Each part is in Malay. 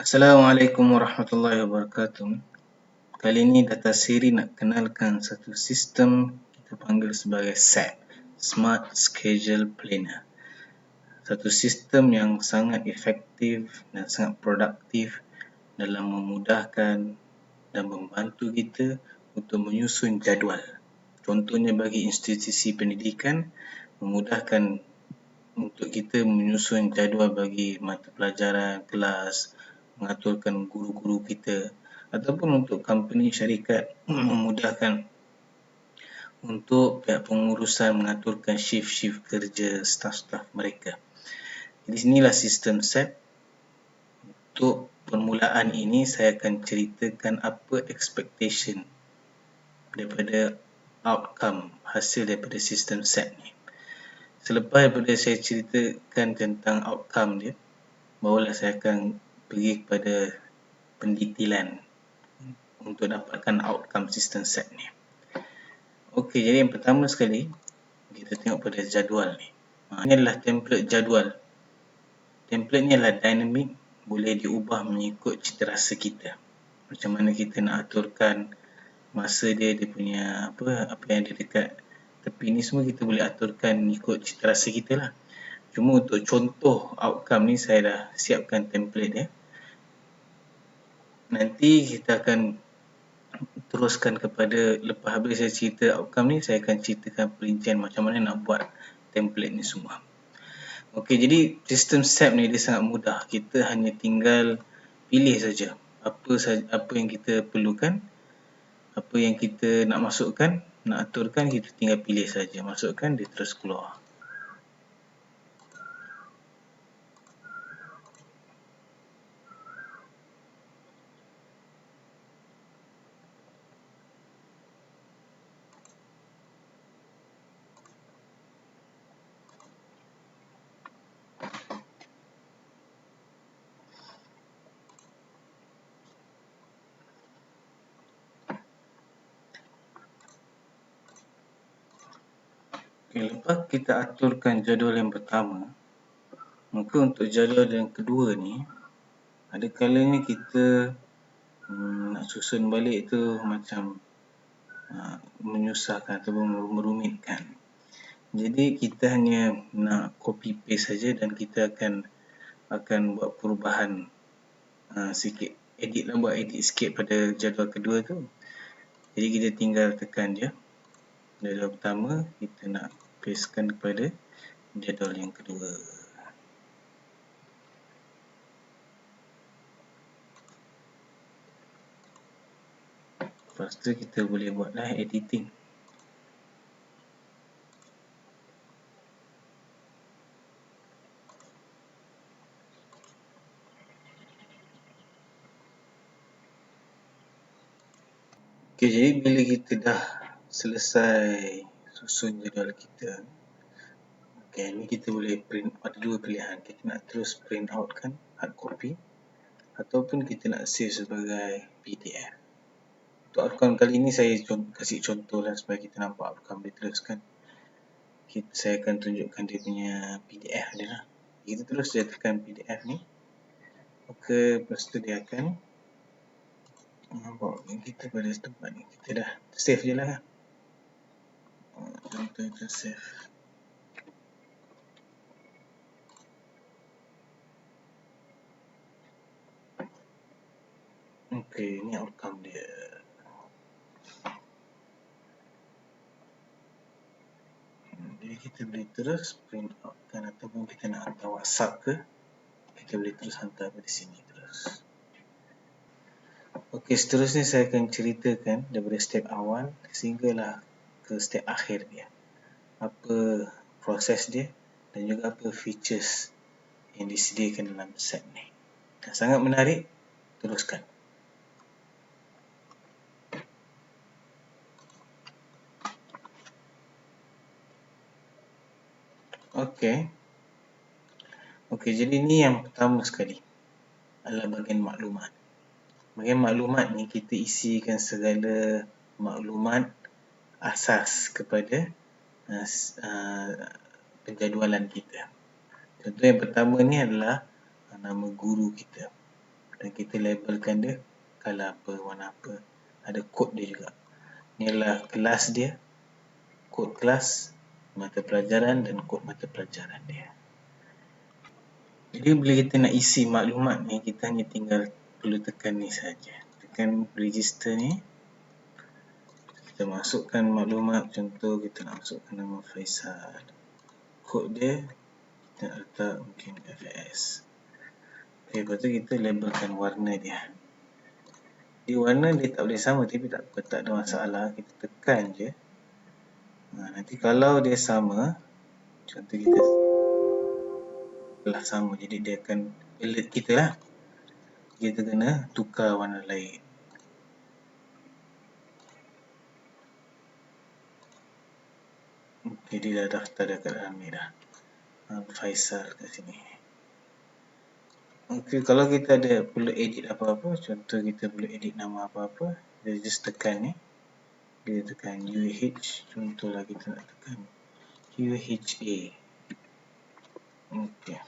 Assalamualaikum warahmatullahi wabarakatuh. Kali ini Data Siri nak kenalkan satu sistem kita panggil sebagai SAP, Smart Schedule Planner. Satu sistem yang sangat efektif dan sangat produktif dalam memudahkan dan membantu kita untuk menyusun jadual. Contohnya bagi institusi pendidikan, memudahkan untuk kita menyusun jadual bagi mata pelajaran, kelas, mengaturkan guru-guru kita, ataupun untuk company syarikat memudahkan untuk pihak pengurusan mengaturkan shift-shift kerja staf-staf mereka. Di sinilah sistem SAP. Untuk permulaan ini saya akan ceritakan apa expectation daripada outcome hasil daripada sistem SAP ni. Selepas daripada saya ceritakan tentang outcome dia, barulah saya akan pergi kepada pendetailan untuk dapatkan outcome sistem SAP ni. Okey, jadi yang pertama sekali kita tengok pada jadual ni. Ini adalah template jadual. Template ni adalah dynamic, boleh diubah mengikut citarasa kita. Macam mana kita nak aturkan masa dia punya apa yang ada dekat tepi ni semua kita boleh aturkan mengikut citarasa kita lah. Cuma untuk contoh outcome ni saya dah siapkan template dia. Nanti kita akan teruskan kepada lepas habis saya cerita outcome ni, saya akan ceritakan perincian macam mana nak buat template ni semua. Okey, jadi sistem SAP ni dia sangat mudah. Kita hanya tinggal pilih saja apa yang kita perlukan, apa yang kita nak masukkan, nak aturkan, kita tinggal pilih saja, masukkan, dia terus keluar. Okay, lepas kita aturkan jadual yang pertama, maka untuk jadual yang kedua ni, ada kalanya kita nak susun balik tu macam menyusahkan atau merumitkan. Jadi kita hanya nak copy paste saja dan kita akan buat perubahan sikit, buat edit sikit pada jadual kedua tu. Jadi kita tinggal tekan je jadual pertama, kita nak pastekan kepada jadual yang kedua. Lepas tu kita boleh buatlah editing. Okay, jadi bila kita dah selesai susun jadual kita, okay, ni kita boleh print. Ada dua pilihan, kita nak terus print out kan, hard copy, ataupun kita nak save sebagai PDF. Untuk outcome kali ni saya kasih contoh lah supaya kita nampak outcome dia terus kan. Saya akan tunjukkan dia punya PDF dia lah. Kita terus je tekan PDF ni, maka lepas tu dia akan bawa kita pada tempat ni. Kita dah save je lah kan. Contoh kita save. Okey, ni outcome dia. Jadi kita boleh terus print out kan, ataupun kita nak hantar WhatsApp ke, kita boleh terus hantar pada sini terus. Okey, seterusnya saya akan ceritakan daripada step awal sehinggalah ke step akhir dia. Apa proses dia dan juga apa features yang disediakan dalam SAP ni. Sangat menarik, teruskan. Okey, jadi ni yang pertama sekali adalah bahagian maklumat. Bahagian maklumat ni kita isikan segala maklumat asas kepada penjadualan kita. Contoh yang pertama ni adalah nama guru kita. dan kita labelkan dia color apa, warna apa, ada kod dia juga. Ni adalah kelas dia, kod kelas, mata pelajaran dan kod mata pelajaran dia. Jadi bila kita nak isi maklumat ni, kita hanya tinggal perlu tekan ni saja. Tekan register ni. Kita masukkan maklumat, contoh kita nak masukkan nama Faisal. Kod dia kita nak letak mungkin FS. Okay, lepas tu kita labelkan warna dia. Di warna dia tak boleh sama, tapi tak ada masalah. Kita tekan je. Nanti kalau dia sama, contoh kita telah sama, jadi dia akan alert kita lah. Kita kena tukar warna lain. Okay, dia dah daftar dah kat dalam ni dah. Faisal kat sini. Okay, kalau kita ada perlu edit apa-apa, contoh kita perlu edit nama apa-apa, kita just tekan ni. Kita tekan UH, contohlah kita nak tekan UHA. Okay.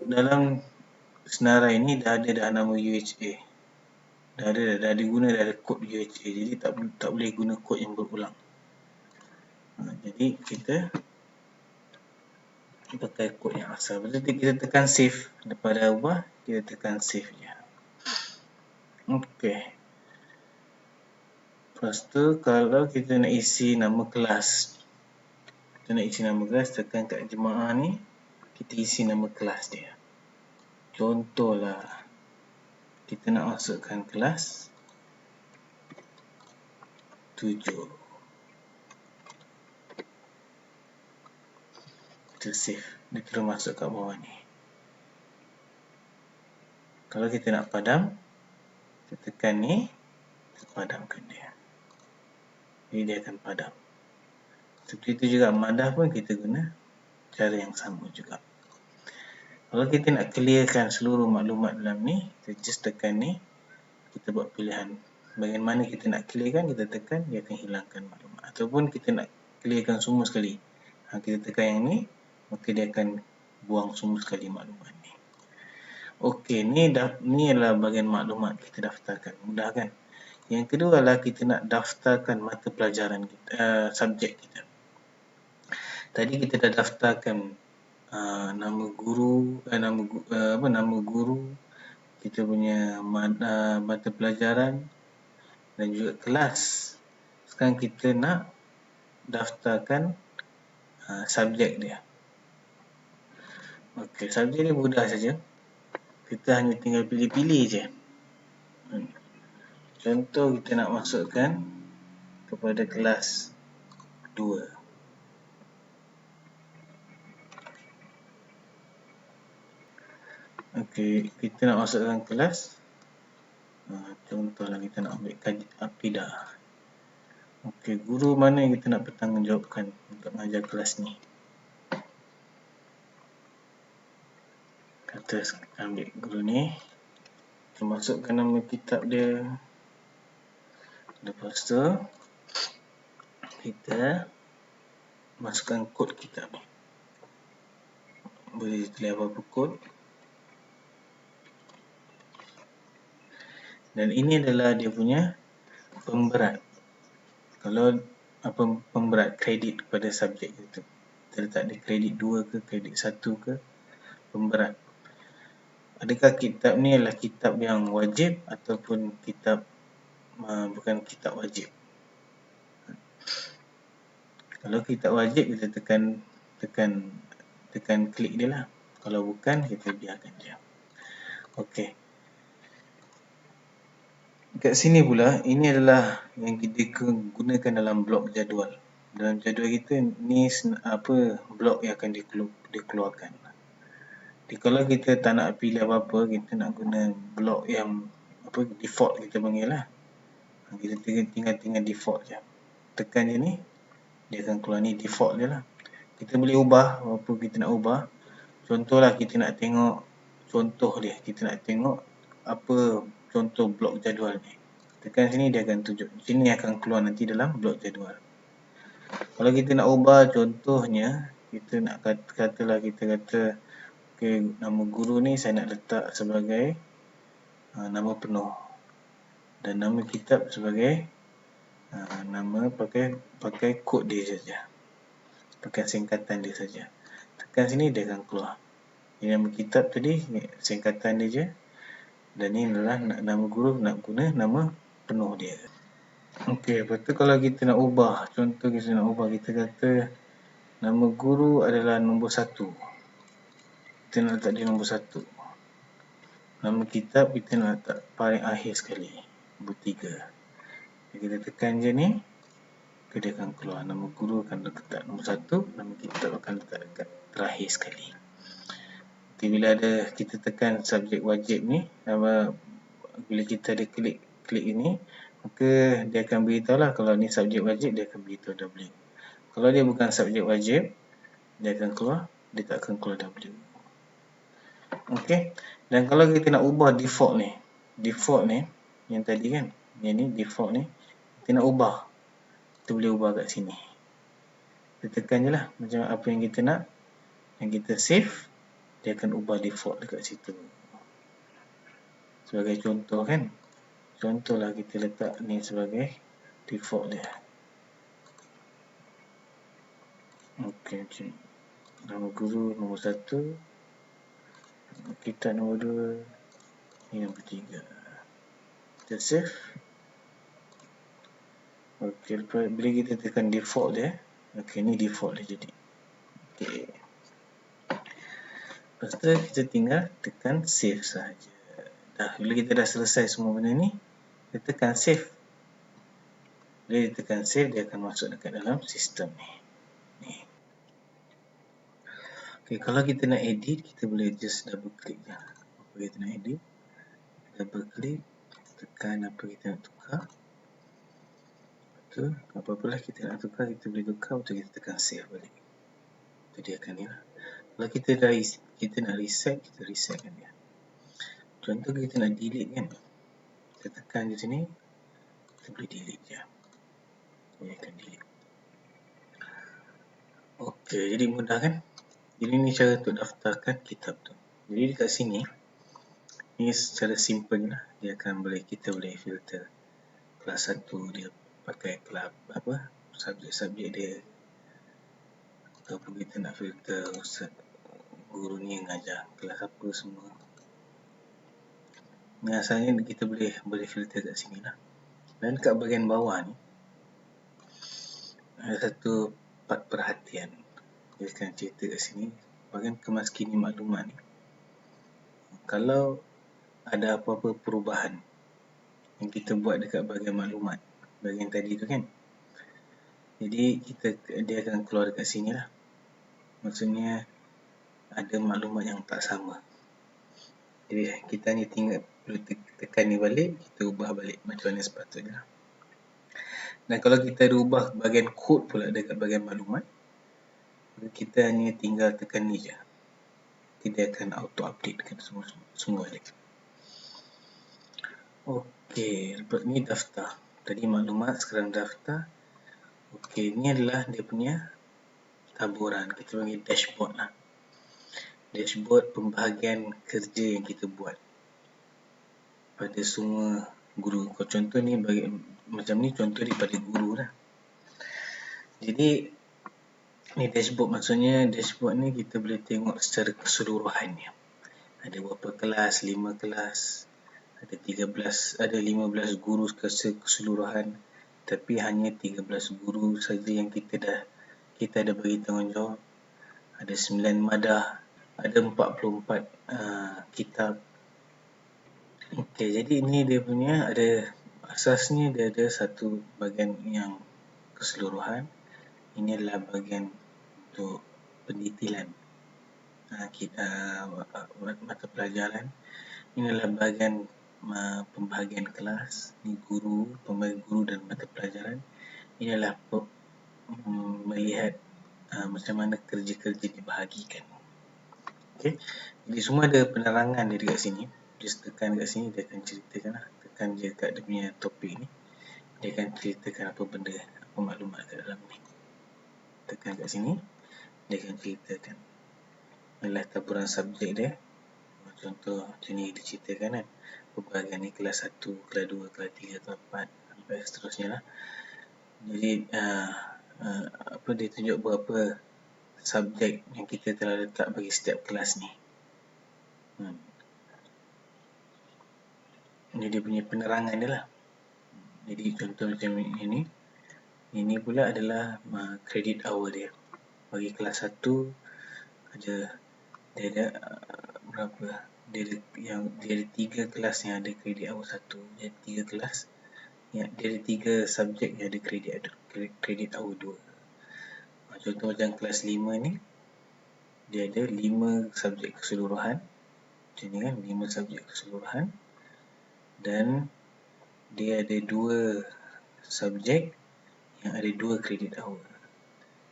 Dalam senarai ni dah ada nama UHA. Dah ada kod UHA. Jadi tak boleh guna kod yang berulang. Jadi kita pakai kod yang asal. Lepas tu kita tekan save. Lepas dah ubah, kita tekan save je. Okay. Lepas tu kalau kita nak isi nama kelas, tekan kat jemaah ni, kita isi nama kelas dia. Contohlah kita nak masukkan kelas 7. Kita save, dia terus masuk kat bawah ni. Kalau kita nak padam, kita tekan ni, kita padamkan dia. Jadi dia akan padam. Seperti itu juga madah pun kita guna cara yang sama juga. Kalau kita nak clearkan seluruh maklumat dalam ni, kita just tekan ni, kita buat pilihan. Bahagian mana kita nak clearkan, kita tekan, dia akan hilangkan maklumat. Ataupun kita nak clearkan semua sekali, kita tekan yang ni, maka dia akan buang semua sekali maklumat ni. Okey, ni adalah bahagian maklumat kita daftarkan. Mudah kan? Yang kedua adalah kita nak daftarkan mata pelajaran kita, subjek kita. Tadi kita dah daftarkan nama guru, nama guru, kita punya mata pelajaran dan juga kelas. Sekarang kita nak daftarkan subjek dia. Okey, subjek dia mudah saja. Kita hanya tinggal pilih-pilih je. Contoh kita nak masukkan kepada kelas 2. Okey, kita nak masukkan kelas. Contohlah kita nak ambil akidah. Okey, guru mana yang kita nak bertanggungjawabkan untuk mengajar kelas ni? Kita ambil guru ni. Kita masukkan nama kitab dia. Lepas tu kita masukkan kod kitab ni. Boleh tulis apa-apa kod. Dan ini adalah dia punya pemberat. Kalau pemberat kredit kepada subjek itu, kita letak dia kredit 2 ke, kredit 1 ke, pemberat. Adakah kitab ni adalah kitab yang wajib ataupun kitab bukan kitab wajib? Kalau kitab wajib, kita tekan klik dia lah. Kalau bukan, kita biarkan je. Okey. Kat sini pula, ini adalah yang kita gunakan dalam blok jadual. Dalam jadual kita, ni blok yang akan dikeluarkan. Jadi kalau kita tak nak pilih apa-apa, kita nak guna blok yang default kita panggil lah. Kita tinggal default je. Tekan je ni, dia akan keluar ni default dia lah. Kita boleh ubah apa kita nak ubah. Contohlah kita nak tengok contoh dia. Kita nak tengok apa contoh blok jadual ni. Tekan sini dia akan tunjuk. Sini akan keluar nanti dalam blok jadual. Kalau kita nak ubah contohnya, kita nak katalah kita kata Okey, nama guru ni saya nak letak sebagai nama penuh dan nama kitab sebagai nama pakai kod dia saja, pakai singkatan dia saja. Tekan sini dia akan keluar. Ini nama kitab tadi singkatan dia je, dan ni adalah nama guru nak guna nama penuh dia. Okey, lepas tu kalau kita nak ubah, contoh kita nak ubah, kita kata nama guru adalah nombor 1. Kita nak letak dia nombor 1. Nama kitab kita nak letak paling akhir sekali, nombor 3. Kita tekan je ni, dia akan keluar. Nama guru akan letak nombor 1, nama kitab akan letak dekat terakhir sekali. Jadi bila ada kita tekan subjek wajib ni, bila kita ada klik ini, maka dia akan beritahu lah kalau ni subjek wajib, dia akan beritahu W. Kalau dia bukan subjek wajib, dia akan keluar, dia tak akan keluar W. Okey, dan kalau kita nak ubah default ni yang tadi kan, yang ni default ni, kita nak ubah, kita boleh ubah kat sini. Kita tekan je lah macam apa yang kita nak, yang kita save, dia akan ubah default dekat situ. Sebagai contoh kan, contohlah kita letak ni sebagai default dia. Okey, macam nama guru nombor 1, kitab nombor 2, ni nombor 3. Kita save. Okey, bila kita tekan default dia, okey, ni default dia jadi. Okey. Lepas tu kita tinggal tekan save sahaja. Dah, bila kita dah selesai semua benda ni, kita tekan save. Bila kita tekan save, dia akan masuk dekat dalam sistem ni. Okey, kalau kita nak edit, kita boleh just double click je. Apa kita nak edit, double click, tekan apa kita nak tukar. Tu, apa-apalah kita nak tukar, kita boleh tukar untuk kita tekan save balik. Itu dia akan ni lah. Kalau kita nak reset, kita resetkan dia. Contoh kita nak delete kan, kita tekan di sini, kita boleh delete je. Dia akan delete. Okey, jadi mudah kan? Jadi ni cara untuk daftarkan kitab tu. Jadi dekat sini, ni secara simple lah, dia akan kita boleh filter kelas 1 dia pakai kelab subjek-subjek dia, ataupun kita nak filter guru ni yang ngajar kelas apa semua. Ni asalnya kita boleh filter kat sini lah. Dan kat bahagian bawah ni ada satu part perhatian. Dia akan cerita kat sini bahagian kemaskini maklumat ni. Kalau ada apa-apa perubahan yang kita buat dekat bahagian maklumat, bahagian tadi tu kan, jadi dia akan keluar dekat sini lah. Maksudnya ada maklumat yang tak sama. Jadi kita hanya tinggal perlu tekan ni balik, kita ubah balik macam mana sepatutnya. Dan kalau kita ada ubah bahagian kod pula dekat bahagian maklumat, kita hanya tinggal tekan ni je. Dia akan auto update dekat semua balik. Okey, lepas ni daftar. Tadi maklumat, sekarang daftar. Okey, ni adalah dia punya taburan. Kita panggil dashboard lah. Dashboard pembahagian kerja yang kita buat pada semua guru. Kalau contoh ni macam ni, contoh daripada guru lah. Jadi ni dashboard, maksudnya dashboard ni kita boleh tengok secara keseluruhannya. Ada berapa kelas, 5 kelas, ada 15 guru keseluruhan, tapi hanya 13 guru saja yang kita ada bagi tanggungjawab. Ada 9 madah, ada 44 kitab. Okey, jadi ini dia punya asasnya dia ada satu bahagian yang keseluruhan. Ini adalah bahagian untuk pendetailan mata pelajaran. Ini adalah bahagian pembahagian kelas. Ini pembahagian guru dan mata pelajaran. Ini adalah melihat macam mana kerja-kerja dibahagikan. Okey, jadi semua ada penerangan dia dekat sini. Just tekan dekat sini, dia akan ceritakan lah. Tekan je kat dia punya topik ni, dia akan ceritakan apa benda, apa maklumat kat dalam ni. Tekan kat sini, dia akan ceritakan. adalah taburan subjek dia. Contoh macam ni diceritakan kan, pembahagian ni kelas 1, kelas 2, kelas 3, kelas 4 sampai seterusnya lah. Jadi dia tunjuk berapa subjek yang kita telah letak bagi setiap kelas ni. Ini dia punya penerangan dia lah. Jadi contoh macam ini pula adalah credit hour dia. Bagi kelas 1 dia ada berapa? Dia ada 3 kelas yang ada credit hour 1. Dia ada 3 kelas. Dia ada 3 subjek yang ada credit hour 2. Contoh macam kelas 5 ni, dia ada 5 subjek keseluruhan. Macam ni kan, 5 subjek keseluruhan. Dan dia ada 2 subjek yang ada 2 credit hour.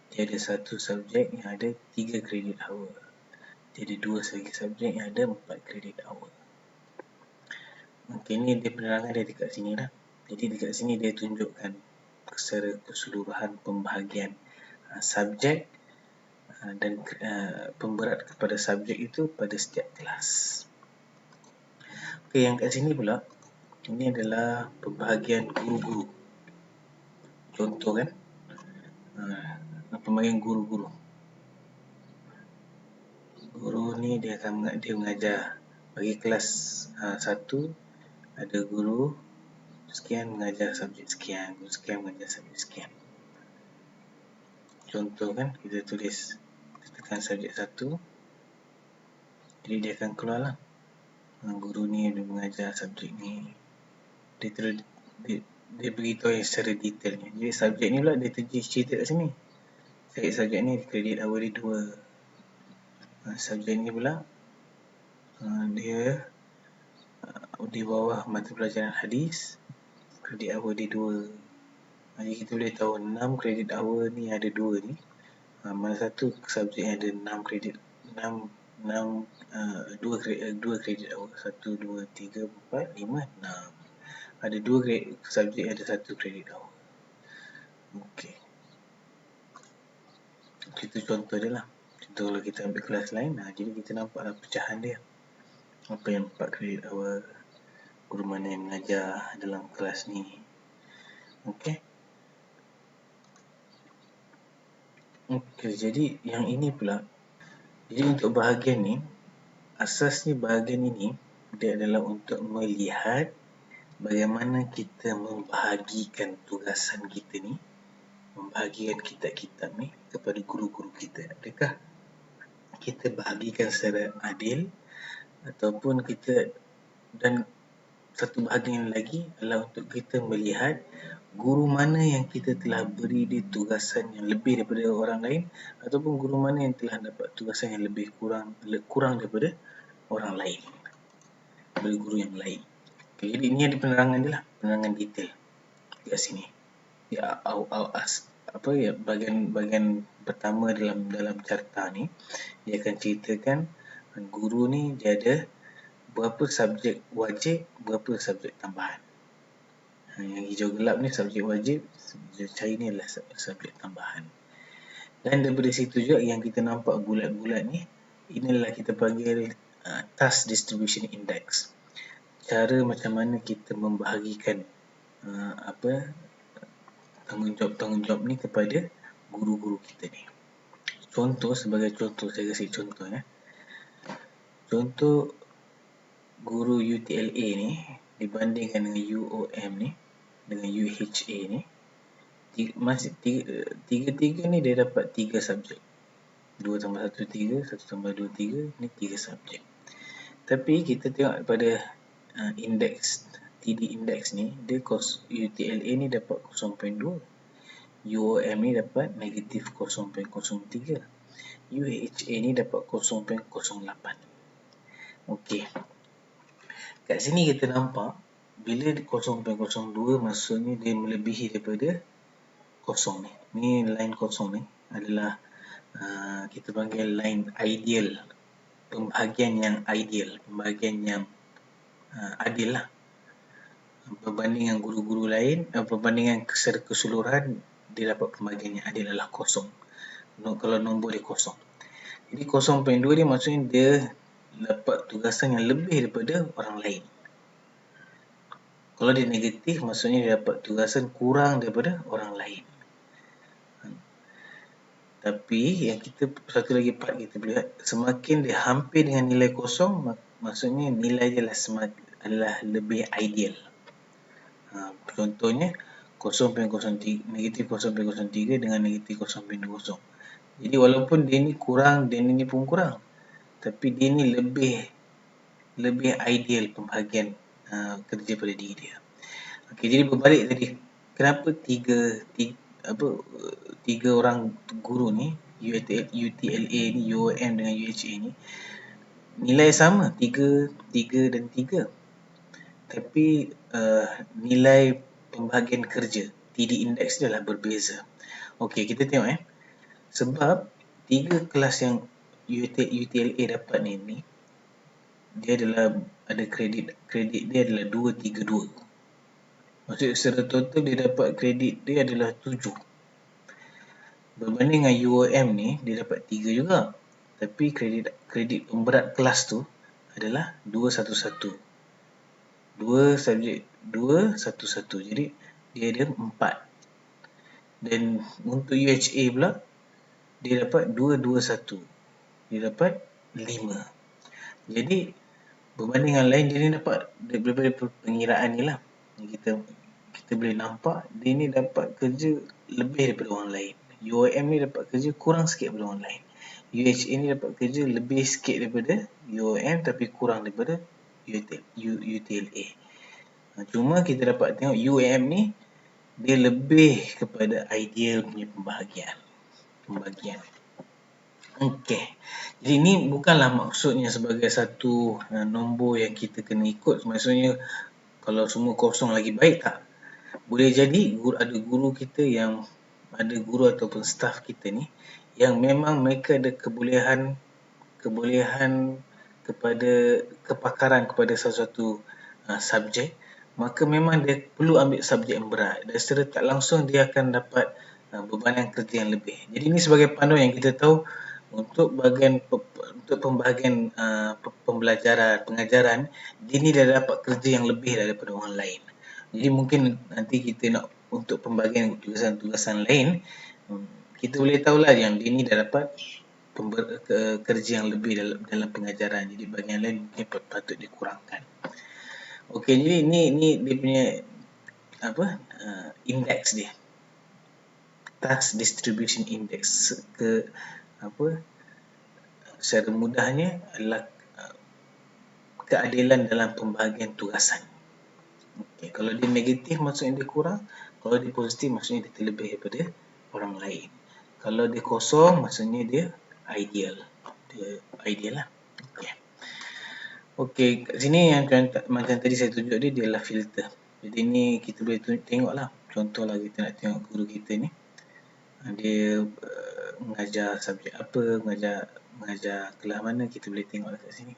Dia ada 1 subjek yang ada 3 credit hour. Dia ada 2 lagi subjek yang ada 4 credit hour. Okey, ni dia penerangan dia dekat sini lah. Jadi dekat sini dia tunjukkan secara keseluruhan pembahagian subjek dan pemberat kepada subjek itu pada setiap kelas. Okey, yang kat sini pula, ini adalah pembahagian guru-guru. Contoh kan, pembahagian guru-guru. Guru ni dia mengajar. Bagi kelas 1 ada guru sekian mengajar subjek sekian, guru sekian mengajar subjek sekian. Contoh kan, kita tulis, tekan subjek 1, jadi dia akan keluar lah. Guru ni dia mengajar subjek ni. Dia beritahu yang secara detailnya. Jadi subjek ni pula dia cerita kat sini. Subjek ni kredit hour dia 2. Subjek ni pula dia di bawah mata pelajaran hadis, kredit hour dia 2. Jadi kita boleh tahu 6 kredit hour ni ada 2 ni. Mana satu subjek yang ada 6 kredit, 2 kredit hour, 1, 2, 3, 4, 5, 6. Ada 2 subjek yang ada 1 kredit hour. Okey. Itu contoh dia lah. Contoh kalau kita ambil kelas lain, jadi kita nampaklah pecahan dia. Apa yang 4 kredit hour, guru mana yang mengajar dalam kelas ni. Okey. Okey, jadi yang ini pula. Jadi untuk bahagian ni, asasnya bahagian ini dia adalah untuk melihat bagaimana kita membahagikan tugasan kita ni, membahagikan kitab-kitab ni kepada guru-guru kita. Adakah kita bahagikan secara adil ataupun kita, dan satu bahagian lagi adalah untuk kita melihat guru mana yang kita telah beri dia tugasan yang lebih daripada orang lain ataupun guru mana yang telah dapat tugasan yang lebih kurang daripada orang lain, daripada guru yang lain. Okay, jadi ini ada penerangan dia lah, penerangan detail kat sini. Bahagian pertama dalam carta ni, dia akan ceritakan guru ni dia ada berapa subjek wajib, berapa subjek tambahan. Yang hijau gelap ni subjek wajib, hijau cair ni adalah subjek tambahan. Dan daripada situ juga yang kita nampak bulat-bulat ni, inilah kita panggil task distribution index. Cara macam mana kita membahagikan tanggungjawab ni kepada guru-guru kita ni. Sebagai contoh, saya kasih contoh ya. Contoh guru UTLA ni dibandingkan dengan UOM ni, dengan UHA ni, tiga-tiga ni dia dapat 3 subjek. 2 tambah 1, 3, 1 tambah 2, 3, ni 3 subjek. Tapi kita tengok pada indeks, TD index ni, dia UTLA ni dapat 0.2, UOM ni dapat negatif 0.03, UHA ni dapat 0.08. Okey. Kat sini kita nampak bila 0.02 maksudnya dia melebihi daripada kosong ni. Ni line kosong ni adalah kita panggil line ideal. Pembahagian yang ideal, pembahagian yang adil lah. Berbanding dengan guru-guru lain, perbandingan secara keseluruhan dia dapat pembahagian yang adil adalah kosong. Kalau nombor dia kosong. Jadi 0.2 dia maksudnya dia dapat tugasan yang lebih daripada orang lain. Kalau dia negatif, maksudnya dia dapat tugasan kurang daripada orang lain. Tapi yang kita satu lagi part kita lihat, semakin dia hampir dengan nilai kosong, maksudnya nilai dia adalah lebih ideal. Contohnya 0.03 negatif 0.03 dengan negatif 0.20. Jadi walaupun dia ni kurang dan ini pun kurang, tapi dia ni lebih ideal pembahagian kerja pada diri dia. Okey, jadi berbalik tadi, kenapa tiga orang guru ni, UTLA ni, UOM dengan UHA ni nilai sama, 3 dan 3. Tapi nilai pembahagian kerja, TD index dia lah berbeza. Okey, kita tengok sebab 3 kelas yang UTLA dapat ni dia adalah ada kredit dia adalah 232. Maksudnya secara total dia dapat kredit dia adalah 7. Berbanding dengan UOM ni dia dapat 3 juga. Tapi kredit pemberat kelas tu adalah 211. 2 subjek 211. Jadi dia ada 4. Dan untuk UHA pula dia dapat 221. Dia dapat 5. Jadi berbanding dengan lain, dia ni dapat daripada pengiraan ni lah, kita boleh nampak dia ni dapat kerja lebih daripada orang lain. UOM ni dapat kerja kurang sikit daripada orang lain. UHA ni dapat kerja lebih sikit daripada UOM tapi kurang daripada UTLA. Cuma kita dapat tengok UOM ni dia lebih kepada ideal punya pembahagian. Okey. Jadi ini bukanlah maksudnya sebagai satu nombor yang kita kena ikut. Maksudnya kalau semua kosong lagi baik, tak. Boleh jadi ada guru kita yang ada guru ataupun staff kita ni yang memang mereka ada kebolehan kepada kepakaran kepada sesuatu subjek, maka memang dia perlu ambil subjek yang berat dan secara tak langsung dia akan dapat bebanan kerja yang lebih. Jadi ini sebagai panduan yang kita tahu untuk pembahagian pengajaran, dia ni dah dapat kerja yang lebih daripada orang lain. Jadi mungkin nanti kita nak untuk pembahagian tugasan-tugasan lain, kita boleh tahulah yang dia ni dah dapat kerja yang lebih dalam pengajaran. Jadi bahagian lain mungkin patut dikurangkan. Okey, jadi ni dia punya indeks dia. Task Distribution Index secara mudahnya adalah keadilan dalam pembahagian tugasan. Okay. Kalau dia negatif maksudnya dia kurang, kalau dia positif maksudnya dia terlebih daripada orang lain. Kalau dia kosong maksudnya dia ideal. Dia ideal lah. Okey, kat sini yang macam tadi saya tunjuk dia adalah filter. Jadi ni kita boleh tengok lah. Contohlah kita nak tengok guru kita ni, dia mengajar subjek apa, mengajar kelas mana, kita boleh tengok dekat sini.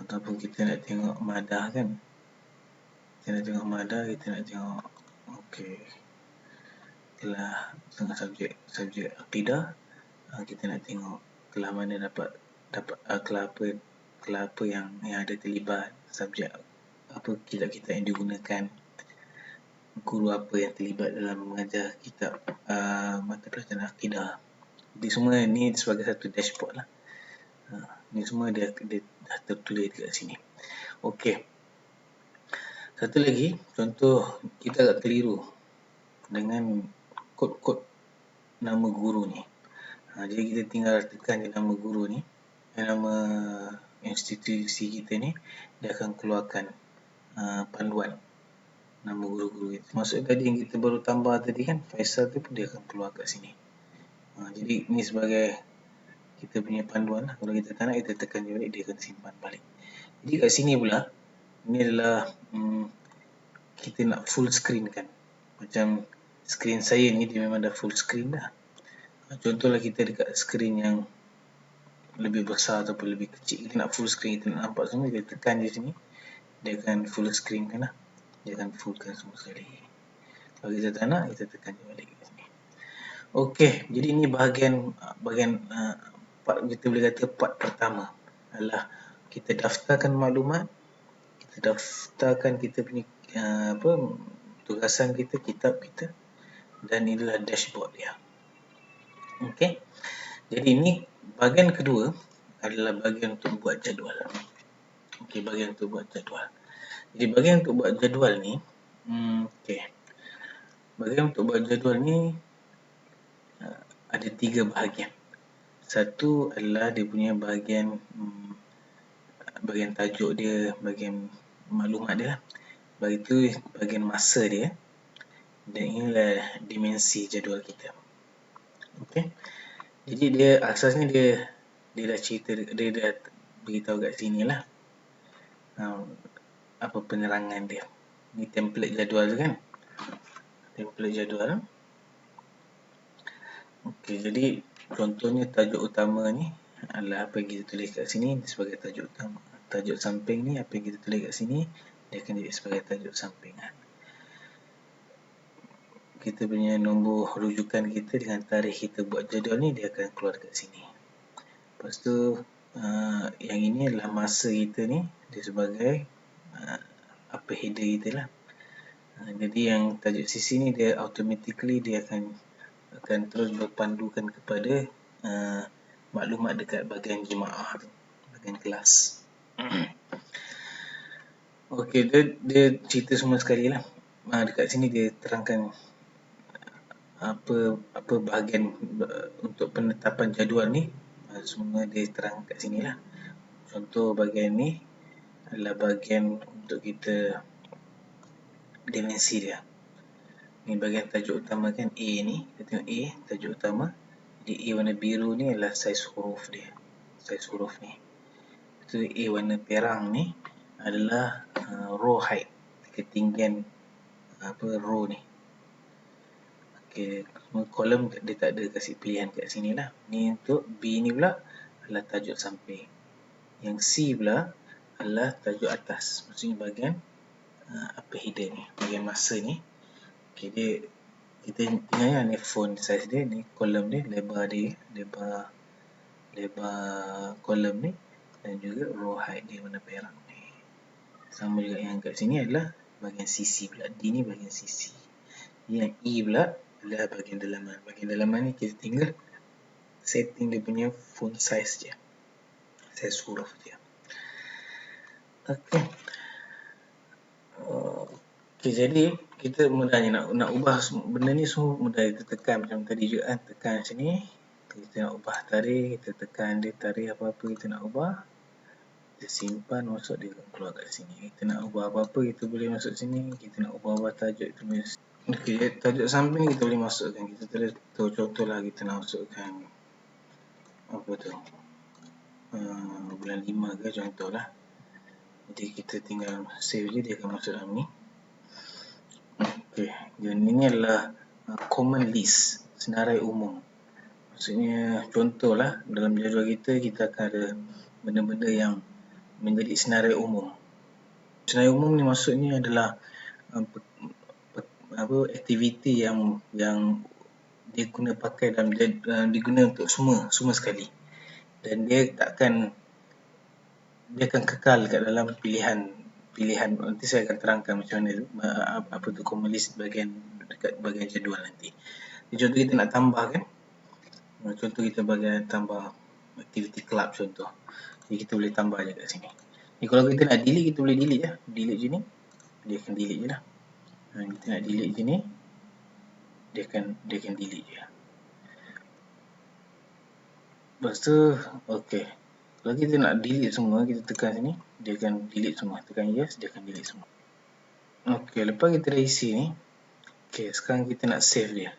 Ataupun kita nak tengok madah kan. Kita nak tengok madah, kita nak tengok kelas tengah subjek akidah. Kita nak tengok kelas mana dapat kelas apa yang ada terlibat, subjek apa kitab-kitab yang digunakan, guru apa yang terlibat dalam mengajar kitab mata pelajaran akidah. Jadi semua ni sebagai satu dashboard lah. Ni semua dia dah tertulis dekat sini. Okey. Satu lagi, contoh kita agak keliru dengan kod-kod nama guru ni. Jadi kita tinggal tekan je nama guru ni, nama institusi kita ni, dia akan keluarkan panduan nama guru-guru itu. Maksud tadi yang kita baru tambah tadi kan, Faisal tu pun dia akan keluar kat sini. Jadi ni sebagai kita punya panduan lah. Kalau kita tak nak, kita tekan je balik, dia akan simpan balik. Jadi kat sini pula, ini adalah kita nak full screen kan. Macam screen saya ni dia memang dah full screen dah. Contohlah kita dekat screen yang lebih besar ataupun lebih kecil, kita nak full screen, kita nak nampak semua, kita tekan di sini, dia akan full screen kan lah. Dia akan fullkan semua sekali. Kalau kita tak nak, kita tekan je balik kat sini. Okey, jadi ini part, kita boleh kata part pertama adalah kita daftarkan maklumat, kita daftarkan kita punya tugasan kita, kitab kita, dan inilah dashboard dia. Okey. Jadi ini bahagian kedua adalah bahagian untuk buat jadual. Okey, bahagian untuk buat jadual. Jadi bahagian untuk buat jadual ni, okey. Bahagian untuk buat jadual ni ada 3 bahagian. Satu adalah dia punya bahagian bahagian tajuk dia, bahagian maklumat dia lah. Bagi tu bahagian masa dia, dan inilah dimensi jadual kita. Okey. Jadi dia asasnya dia dah cerita, dia dah beritahu kat sini lah apa penerangan dia. Ni template jadual tu kan. Template jadual. Okey, jadi contohnya tajuk utama ni adalah apa yang kita tulis kat sini sebagai tajuk utama. Tajuk samping ni apa yang kita tulis kat sini dia akan jadi sebagai tajuk sampingan. Kita punya nombor rujukan kita dengan tarikh kita buat jadual ni dia akan keluar kat sini. Lepas tu yang ini adalah masa kita ni, dia sebagai apa header kita lah. Jadi yang tajuk sisi ni dia automatically dia akan terus berpandukan kepada maklumat dekat bahagian jemaah tu, bahagian kelas. Okey, dia cerita semua sekali lah. Dekat sini dia terangkan apa bahagian untuk penetapan jadual ni, semua dia terang kat sini lah. Contoh bahagian ni adalah bahagian untuk kita dimensi dia. Ni bahagian tajuk utama kan, A ni, kita tengok A, tajuk utama. Jadi A warna biru ni adalah saiz huruf dia, saiz huruf ni. Itu A warna perang ni adalah row height, ketinggian row ni. Okey, semua kolom dia tak ada kasih pilihan kat sini lah. Ni untuk B ni pula adalah tajuk samping. Yang C pula adalah tajuk atas, maksudnya bahagian header ni, bahagian masa ni. Okey, dia kita ingat ni font size dia, ni kolom dia, lebar dia, lebar kolom ni, dan juga row height dia warna perang ni. Sama juga yang kat sini adalah bahagian sisi pula. D ni bahagian sisi. Yang E pula adalah bahagian dalaman. Bahagian dalaman ni kita tinggal setting dia punya font size je, size huruf dia. Okey. Okey, jadi kita mudahnya nak ubah benda ni semua mudah. Kita tekan macam tadi juga kan, tekan sini. Kita nak ubah tarikh, kita tekan dia, tarikh apa-apa kita nak ubah, kita simpan, masuk, dia akan keluar kat sini. Kita nak ubah apa-apa kita boleh masuk sini. Kita nak ubah tajuk kita boleh. Okey, tajuk samping kita boleh masukkan. Kita tulis contohlah kita nak masukkan apa tu, bulan 5 ke contohlah. Jadi kita tinggal save je, dia akan masuk dalam ni. Okey, dan ini adalah common list, senarai umum. Maksudnya contohlah dalam jadual kita akan ada benda-benda yang menjadi senarai umum. Senarai umum ni maksudnya adalah aktiviti yang dia guna pakai dalam diguna untuk semua sekali, dan dia akan kekal kat dalam pilihan. Nanti saya akan terangkan macam mana apa tu common list dekat bahagian jadual nanti. Contoh kita nak tambahkan, contoh kita bahagian tambah aktiviti club contoh, jadi kita boleh tambah je kat sini. Jadi kalau kita nak delete, kita boleh delete je, delete je ni, dia akan delete je lah. Kita nak delete je ni, dia akan delete je. Lepas tu, okey, kalau kita nak delete semua, kita tekan sini, dia akan delete semua. Tekan yes, dia akan delete semua. Okey, lepas kita dah isi ni, okey, sekarang kita nak save dia.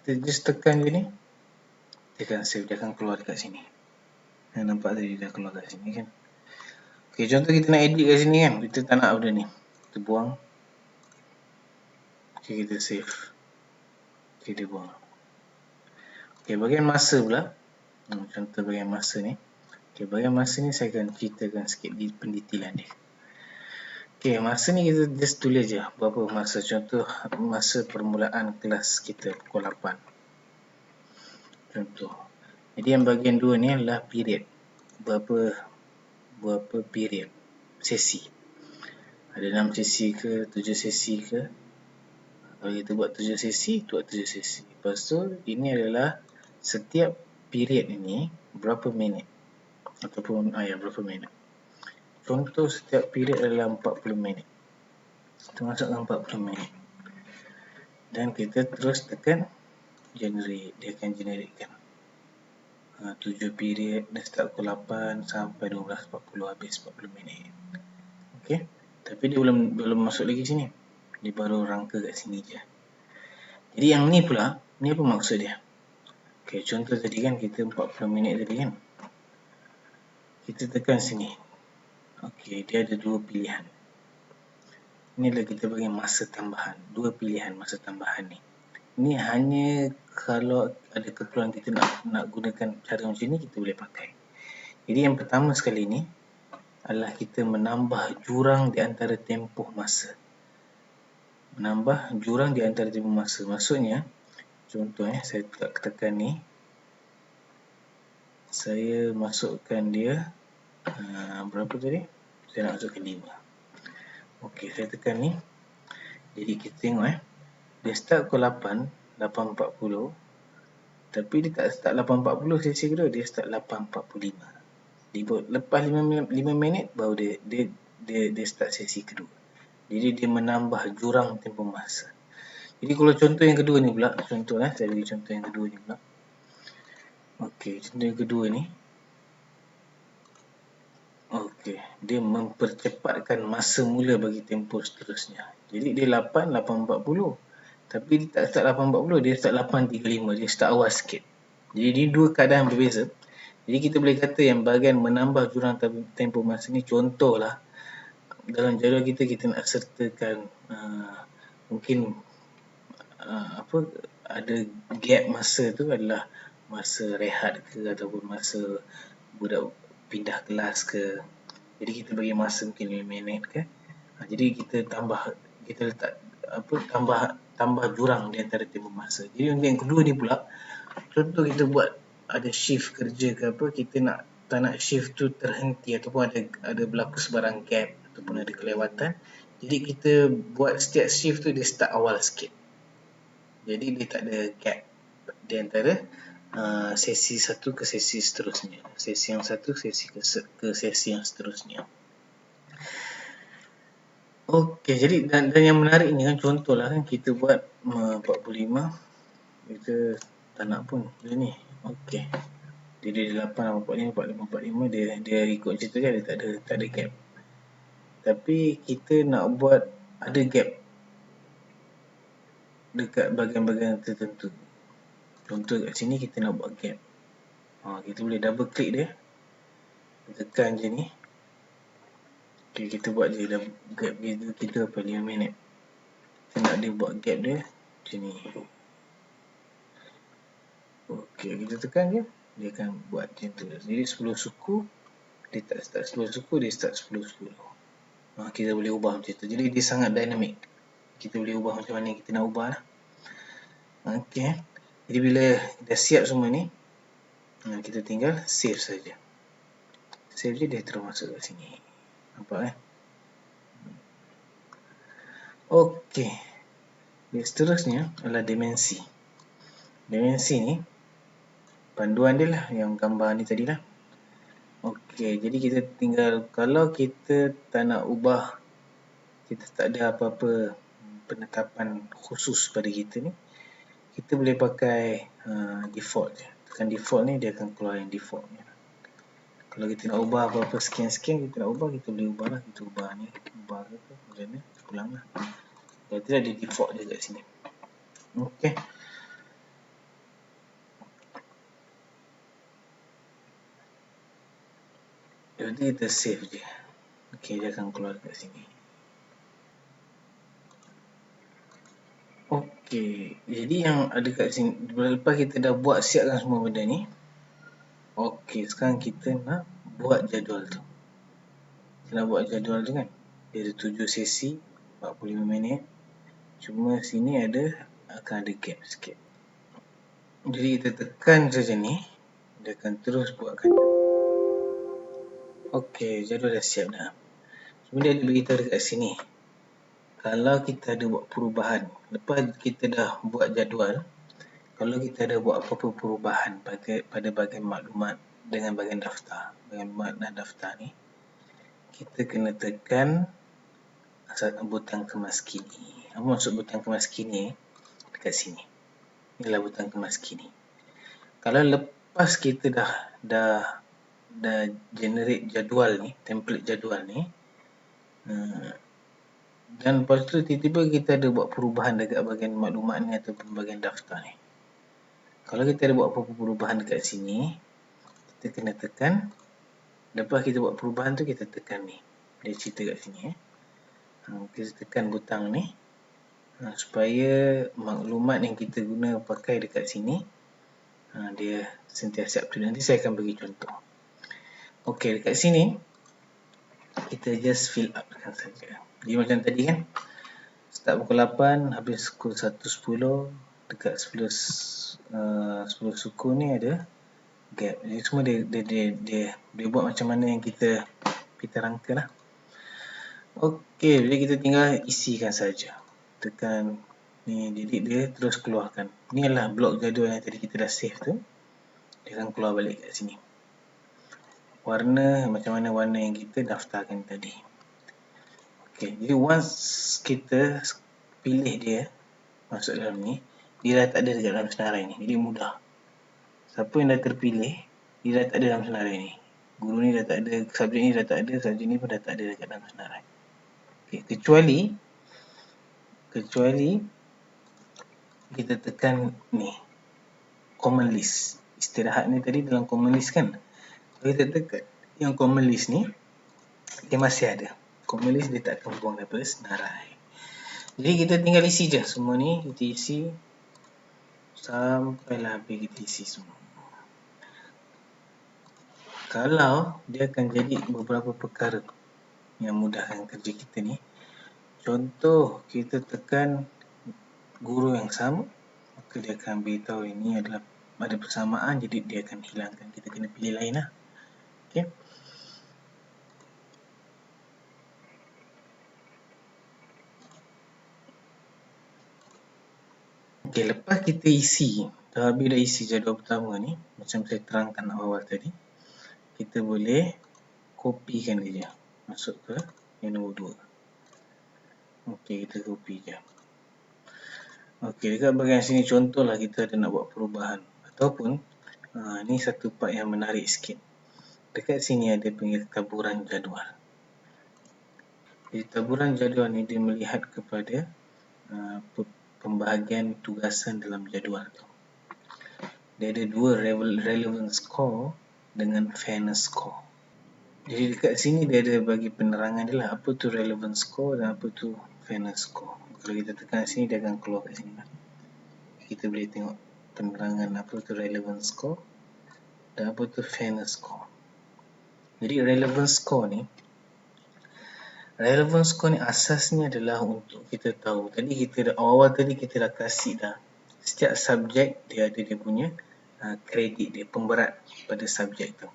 Kita just tekan je ni, dia akan save, dia akan keluar dekat sini. Nampak tadi dia dah keluar kat sini kan. Okey, contoh kita nak edit kat sini kan, kita tak nak benda ni, kita buang. Okey, kita save. Okey, dia buang. Okey, bahagian masa pula. Contoh bahagian masa ni. Okey, bahagian masa ni saya akan ceritakan sikit di pendetailan dia. Okey, masa ni kita just tulis je berapa masa. Contoh masa permulaan kelas kita pukul 8. Contoh. Jadi yang bahagian 2 ni adalah period. Berapa period sesi. Ada 6 sesi ke, 7 sesi ke. Kalau kita buat 7 sesi, buat 7 sesi. Lepas tu, ini adalah setiap period ini berapa minit. Ataupun berapa minit. Contoh setiap period adalah 40 minit. Kita masukkan 40 minit. Dan kita terus tekan generate. Dia akan generatekan 7 period. Dia start pukul 8 sampai 12.40, habis 40 minit. Okey. Tapi dia belum masuk lagi sini. Dia baru rangka kat sini je. Jadi yang ni pula, ni apa maksud dia? Okey, contoh tadi kan kita 40 minit tadi kan. Kita tekan sini. Okey, dia ada 2 pilihan. Ini adalah kita bagi masa tambahan. 2 pilihan masa tambahan ni. Ini hanya kalau ada keperluan kita nak gunakan cara macam ni, kita boleh pakai. Jadi yang pertama sekali ni adalah kita menambah jurang di antara tempoh masa. Menambah jurang di antara tempoh masa. Maksudnya, contoh saya tekan ni. Saya masukkan dia berapa tadi? Saya nak masukkan 5. Okey, saya tekan ni. Jadi kita tengok dia start pukul 8.40. Tapi dia tak start 8.40 sesi kedua, dia start 8.45. Lepas 5 minit baru dia start sesi kedua. Jadi dia menambah jurang tempoh masa. Jadi kalau contoh yang kedua ni pula, saya bagi contoh yang kedua ni pula. Okey, contoh yang kedua ni. Okey, dia mempercepatkan masa mula bagi tempoh seterusnya. Jadi dia 8.40. Tapi dia tak start 8.40, dia start 8.35. Dia start awal sikit. Jadi ini dua keadaan berbeza. Jadi kita boleh kata yang bahagian menambah jurang tempoh masa ni, contohlah dalam jadual kita nak sertakan mungkin ada gap masa tu adalah masa rehat ke, ataupun masa budak pindah kelas ke. Jadi kita bagi masa mungkin 5 minit ke. Jadi kita letak tambah jurang di antara tempoh masa. Jadi untuk yang kedua ni pula, contoh kita buat ada shift kerja ke apa, kita tak nak shift tu terhenti ataupun ada berlaku sebarang gap ataupun ada kelewatan. Jadi kita buat setiap shift tu dia start awal sikit. Jadi dia tak ada gap di antara sesi satu ke sesi seterusnya. Sesi yang satu ke sesi yang seterusnya. Okey, jadi dan yang menariknya kan, contohlah kan kita buat 45, kita tak nak pun dia ni. Okey. Dia 8, 45, 45, dia ikut cerita kan, dia tak ada gap. Tapi kita nak buat ada gap dekat bahagian-bahagian tertentu. Contoh kat sini kita nak buat gap. Kita boleh double klik dia. Tekan je ni. Okay, kita buat je gap kita 5 minit. Kita nak dia buat gap dia macam ni. Okey, kita tekan je, dia akan buat macam tu. Jadi 10 suku, dia tak start 10 suku, dia start 10. Kita boleh ubah macam tu. Jadi dia sangat dinamik. Kita boleh ubah macam mana kita nak ubah lah. Okey. Jadi bila dah siap semua ni, kita tinggal save saja. Save je, dia terus masuk kat sini. Nampak kan? Okey. Seterusnya adalah dimensi. Dimensi ni panduan dia lah, yang gambar ni tadi lah. Okey, jadi kita tinggal, kalau kita tak nak ubah, kita tak ada apa-apa penetapan khusus pada kita ni, kita boleh pakai default je. Tekan default ni, dia akan keluar yang default ni. Kalau kita nak ubah apa-apa sekian-sekian, kita nak ubah, kita boleh ubah lah. Kita ubah ni, ubah ke macam ni, ulang lah. Kalau tidak, dia default je kat sini. Okey. Jadi kita save je. Okey, dia akan keluar kat sini. Okey, jadi yang ada kat sini, lepas kita dah buat siapkan semua benda ni. Okey, sekarang kita nak buat jadual tu. Kita nak buat jadual tu kan. Dia ada 7 sesi, 45 minit. Cuma sini akan ada gap sikit. Jadi kita tekan saja ni, dia akan terus buatkan. Okey, jadual dah siap dah. Cuma dia ada beritahu dekat sini, kalau kita ada buat perubahan, lepas kita dah buat jadual, kalau kita ada buat apa-apa perubahan pada bahagian maklumat dengan bahagian daftar, bahagian maklumat dan daftar ni, kita kena tekan butang kemas kini. Apa maksud butang kemas kini? Dekat sini. Inilah butang kemas kini. Kalau lepas kita dah generate jadual ni, template jadual ni, dan lepas tu tiba-tiba kita ada buat perubahan dekat bahagian maklumat ni ataupun bahagian daftar ni. Kalau kita ada buat apa-apa perubahan dekat sini, kita kena tekan. Lepas kita buat perubahan tu, kita tekan ni. Dia cerita kat sini. Kita tekan butang ni supaya maklumat yang kita guna pakai dekat sini dia sentiasa up to date. Nanti saya akan bagi contoh. Okey, dekat sini kita just fill up saja. Jadi macam tadi kan, start pukul 8, habis pukul 1.10, dekat 10 suku ni ada gap. Jadi semua dia buat macam mana yang kita rangka lah. Okey, jadi kita tinggal isikan saja. Tekan ni, jadi dia terus keluarkan. Ni adalah blok jadual yang tadi kita dah save tu. Dia akan keluar balik kat sini. Warna, macam mana warna yang kita daftarkan tadi. Okey, jadi once kita pilih dia masuk dalam ni, dia dah tak ada dekat dalam senarai ni. Jadi mudah. Siapa yang dah terpilih, dia dah tak ada dalam senarai ni. Guru ni dah tak ada, subjek ni dah tak ada, subjek ni pun dah tak ada dekat dalam senarai. Okay, kecuali kita tekan ni, common list. Istirahat ni tadi dalam common list kan. Kalau kita tekan yang common list ni, dia masih ada. Common list dia tak akan buang daripada senarai. Jadi kita tinggal isi je semua ni, kita isi sampailah habis kita isi semua. Kalau dia akan jadi beberapa perkara yang mudahkan kerja kita ni. Contoh, kita tekan guru yang sama, maka dia akan beritahu ini adalah ada persamaan, jadi dia akan hilangkan. Kita kena pilih lain lah. Okay. Okay, lepas kita isi, dah habis dah isi jadual pertama ni, macam saya terangkan awal tadi, kita boleh kopikan dia masuk ke yang nombor 2. Okey, kita copy je. Okey, dekat bahagian sini contohlah kita ada nak buat perubahan. Ataupun, ni satu part yang menarik sikit. Dekat sini ada panggil taburan jadual. Jadi taburan jadual ni dia melihat kepada pembahagian tugasan dalam jadual tu. Dia ada dua, relevance score dengan fairness score. Jadi dekat sini dia ada bagi penerangan dia lah, apa tu relevance score dan apa tu fairness score. Kalau kita tekan sini, dia akan keluar kat sini lah. Kita boleh tengok penerangan apa tu relevance score dan apa tu fairness score. Jadi relevance score ni asasnya adalah untuk kita tahu. Tadi kita awal tadi kita dah kasih dah, setiap subjek dia ada dia punya kredit dia, pemberat pada subjek tu.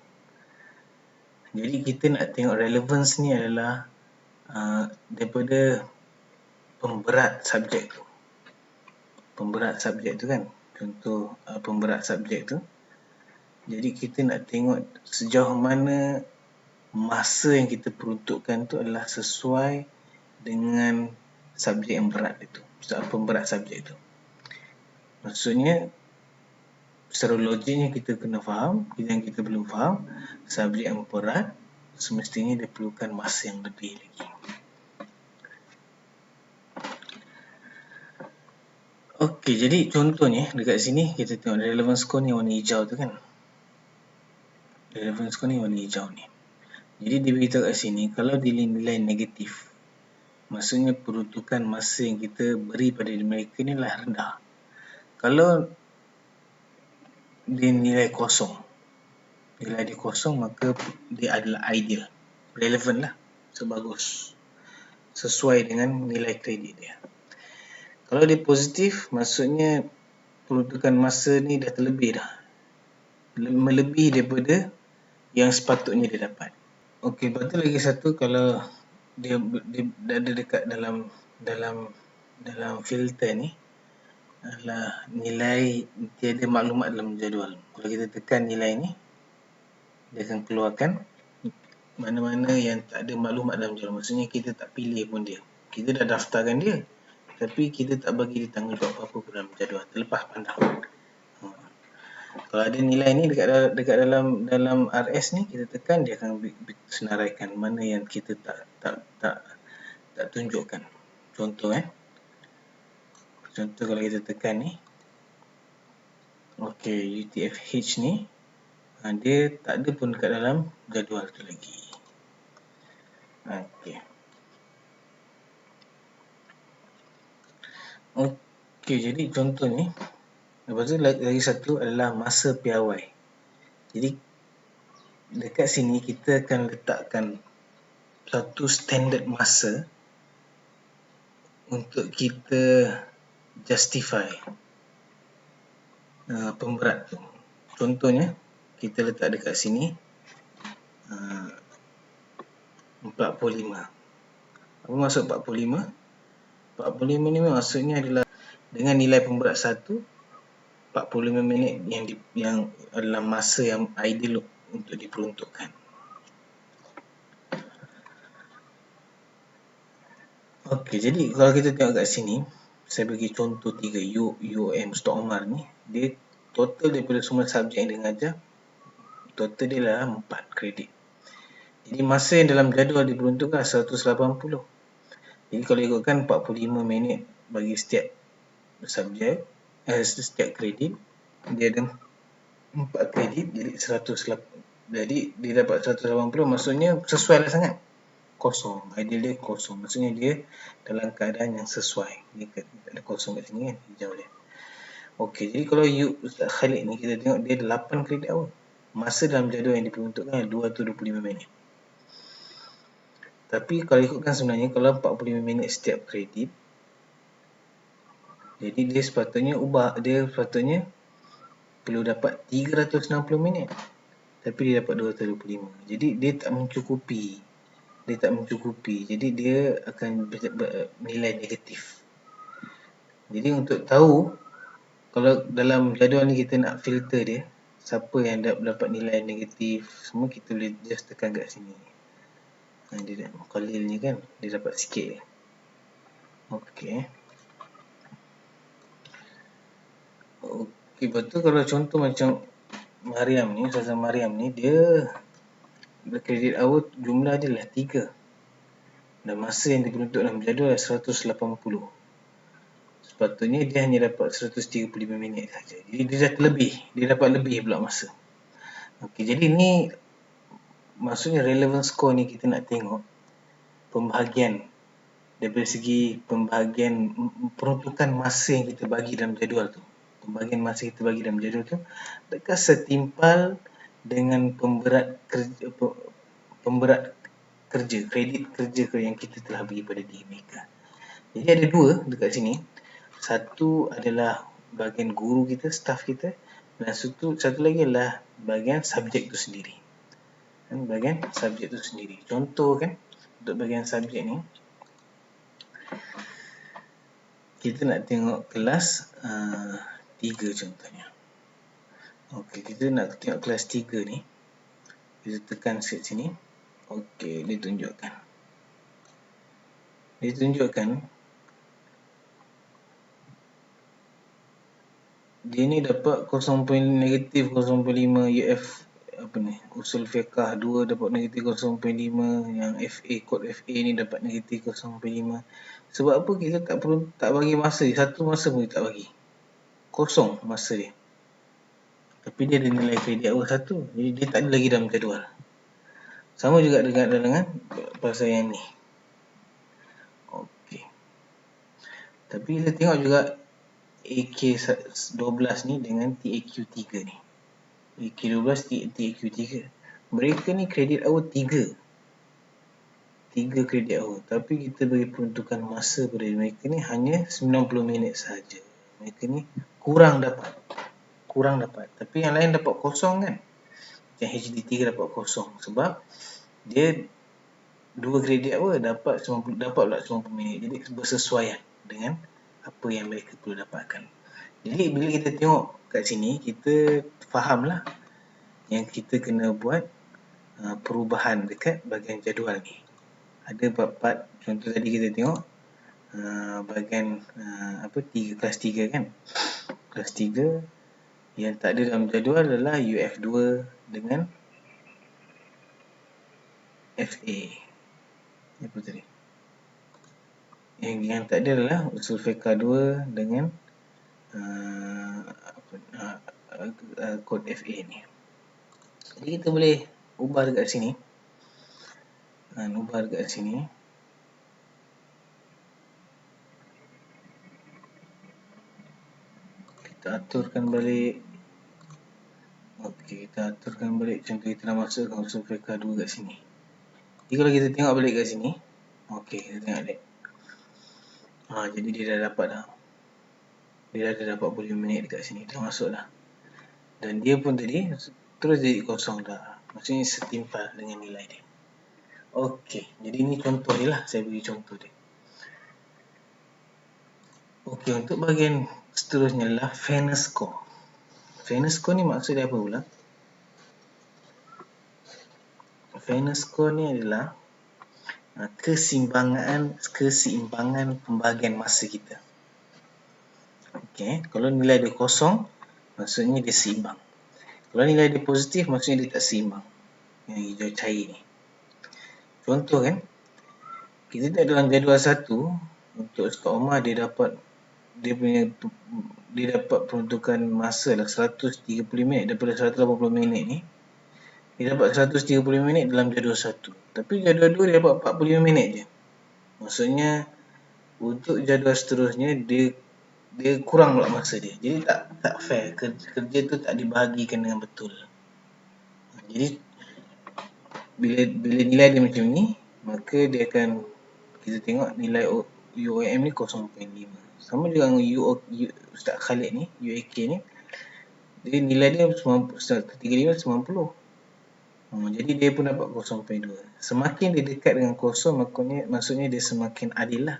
Jadi kita nak tengok relevance ni adalah daripada pemberat subjek tu. Pemberat subjek tu kan. Contoh pemberat subjek tu. Jadi kita nak tengok sejauh mana masa yang kita peruntukkan tu adalah sesuai dengan subjek yang berat itu. Pemberat subjek tu. Maksudnya secara logiknya kita kena faham, yang kita belum faham, subjek yang berat semestinya dia perlukan masa yang lebih lagi. Okey, jadi contohnya dekat sini kita tengok relevance score ni warna hijau tu kan. Relevance score ni warna hijau ni. Jadi dia beritahu kat sini, kalau nilai negatif, maksudnya peruntukan masa yang kita beri pada mereka ni lah rendah. Kalau dia nilai kosong, maka dia adalah ideal, relevant lah, sebagus, sesuai dengan nilai kredit dia. Kalau dia positif, maksudnya peruntukan masa ni dah terlebih dah. Melebihi daripada yang sepatutnya dia dapat. Okey, lepas tu lagi satu, kalau dia ada dekat dalam filter ni adalah nilai tiada maklumat dalam jadual. Kalau kita tekan nilai ni, dia akan keluarkan mana-mana yang tak ada maklumat dalam jadual. Maksudnya kita tak pilih pun dia. Kita dah daftarkan dia, tapi kita tak bagi dia tanggungjawab apa-apa pun dalam jadual, terlepas pandang. Kalau ada nilai ni dekat dalam RS ni, kita tekan, dia akan senaraikan mana yang kita tak tunjukkan. Contoh contoh kalau kita tekan ni, okey, UTF-H ni dia tak ada pun dekat dalam jadual tu lagi. Okey, jadi contoh ni. Lepas tu lagi satu adalah masa piawai. Jadi dekat sini kita akan letakkan satu standard masa untuk kita justify pemberat tu. Contohnya kita letak dekat sini 45. Apa maksud 45? 45 ni maksudnya adalah dengan nilai pemberat 1, 45 minit yang adalah masa yang ideal untuk diperuntukkan. Okey, jadi kalau kita tengok kat sini, saya bagi contoh 3, UOM Stok Omar ni, dia total daripada semua subjek yang dia mengajar, total dia adalah 4 kredit. Jadi masa yang dalam jadual diperuntukkan 180. Jadi kalau ikutkan 45 minit bagi setiap subjek, setiap kredit, dia ada 4 kredit, jadi 180. Jadi dia dapat 180, maksudnya sesuai lah sangat. Kosong, ideal dia kosong. Maksudnya dia dalam keadaan yang sesuai. Dia tak ada kosong kat sini kan, hijau dia. Okey, jadi kalau Ustaz Khalid ni, kita tengok dia 8 kredit awal. Masa dalam jadual yang diperuntukkan 225 minit. Tapi kalau ikutkan sebenarnya, kalau 45 minit setiap kredit, jadi dia sepatutnya perlu dapat 360 minit. Tapi dia dapat 225. Jadi dia tak mencukupi. Jadi dia akan nilai negatif. Jadi untuk tahu, kalau dalam jadual ni kita nak filter dia, siapa yang dapat nilai negatif, semua kita boleh just tekan kat sini. Dia Khalil ni kan, dia dapat sikit. Okey, lepas tu kalau contoh macam Mariam ni, Ustazah Mariam ni, dia kredit awal jumlah dia lah 3. Dan masa yang diperuntuk dalam jadual 180. Sepatutnya dia hanya dapat 135 minit saja. Jadi dia dah terlebih. Dia dapat lebih pula masa. Okey, jadi ni maksudnya relevant score ni kita nak tengok pembahagian daripada segi pembahagian peruntukan masa yang kita bagi dalam jadual tu. Pembahagian masa kita bagi dalam jadual tu adakah setimpal dengan pemberat kerja, kredit kerja yang kita telah bagi pada diri mereka. Jadi ada 2 dekat sini. Satu adalah bahagian guru kita, staff kita, dan satu lagi adalah bahagian subjek tu sendiri. Bahagian subjek tu sendiri. Contoh kan, untuk bahagian subjek ni, kita nak tengok kelas 3 contohnya. Okey, kita nak tengok kelas 3 ni. Kita tekan set sini. Okey, dia tunjukkan. Dia ni dapat negatif 0.5 UF usul fiqah 2 dapat negatif 0.5, yang FA kod FA ni dapat negatif 0.5. Sebab apa kita tak bagi masa dia, satu masa pun tak bagi. Kosong masa dia. Tapi dia ada nilai kredit awal 1. Jadi dia tak ada lagi dalam jadual. Sama juga dengan pasal yang ni. Okey. Tapi kita tengok juga AK12 ni dengan TAQ3 ni. AK12, TAQ3. Mereka ni kredit awal 3 kredit awal. Tapi kita bagi peruntukan masa pada mereka ni hanya 90 minit saja. Mereka ni kurang dapat, tapi yang lain dapat kosong kan. Macam HD3 dapat kosong sebab dia dua kredit apa dapat pula 90 minit. Jadi bersesuaian dengan apa yang mereka perlu dapatkan. Jadi bila kita tengok kat sini, kita fahamlah yang kita kena buat perubahan dekat bahagian jadual ni. Ada part contoh tadi kita tengok bahagian kelas 3 kan. Kelas 3 yang tak ada dalam jadual adalah UF2 dengan FA. Apa tadi? Yang tak ada adalah usul fiqah 2 dengan kod FA ni. Jadi kita boleh ubah dekat sini. Kita aturkan balik. Okey, kita aturkan balik. Contoh kita dah masukkan usul fiqah 2 kat sini. Jadi kalau kita tengok balik kat sini, okey, kita tengok balik. Jadi dia dah dapat dah. Dia dah dapat 40 minit dekat sini. Dah masuk dah. Dan dia pun tadi terus jadi kosong dah. Maksudnya setimpal dengan nilai dia. Okey, jadi ni contoh dia lah. Saya bagi contoh dia. Okey, untuk bahagian seterusnya adalah fairness score. Fairness score ni maksud dia apa pula? Fairness score ni adalah keseimbangan pembahagian masa kita. Okey, kalau nilai dia kosong, maksudnya dia seimbang. Kalau nilai dia positif, maksudnya dia tak seimbang. Yang hijau cair ni. Contoh kan, kita tengok dalam jadual 1, untuk Ustaz Omar dia dapat peruntukan masa lah 130 minit daripada 180 minit ni. Dia dapat 130 minit dalam jadual 1. Tapi jadual 2 dia dapat 45 minit je. Maksudnya untuk jadual seterusnya dia kurang pula masa dia. Jadi tak fair. Kerja tu tak dibahagikan dengan betul. Jadi bila nilai dia macam ni, maka dia akan, kita tengok nilai UOM ni 0.5. Sama juga dengan Ustaz Khalid ni, UAK ni, dia nilai dia 35 90. Jadi dia pun dapat 0.2. Semakin dia dekat dengan kosong, maksudnya dia semakin adil lah.